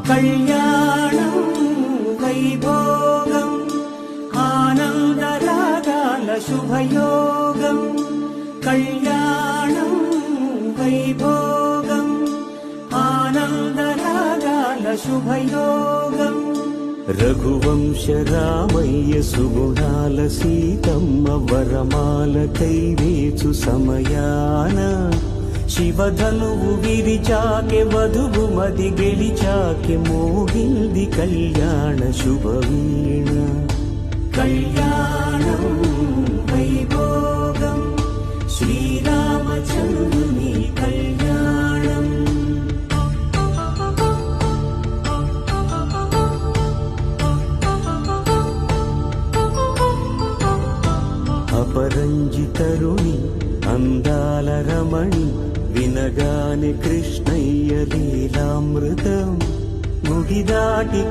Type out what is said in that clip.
కళ్యాణం వైభోగం ఆనందరాగాల శుభయోగం కళ్యాణం వైభోగం ఆనందరాగాల శుభయోగం రఘువంశ రామయ్య సుగుణాల సీతమ్మ వరమాల కైవేచు సమయాన శివధనువు విరిచాకె వధువు మది గెలిచాకె మోగింది కళ్యాణ శుభవీణ కళ్యాణం వైభోగం శ్రీరామచంద్రుని కళ్యాణం అపరంజితరుణి అందాల రమణి వినగానే కృష్ణయ్య లీలామృతం గుడి దాటి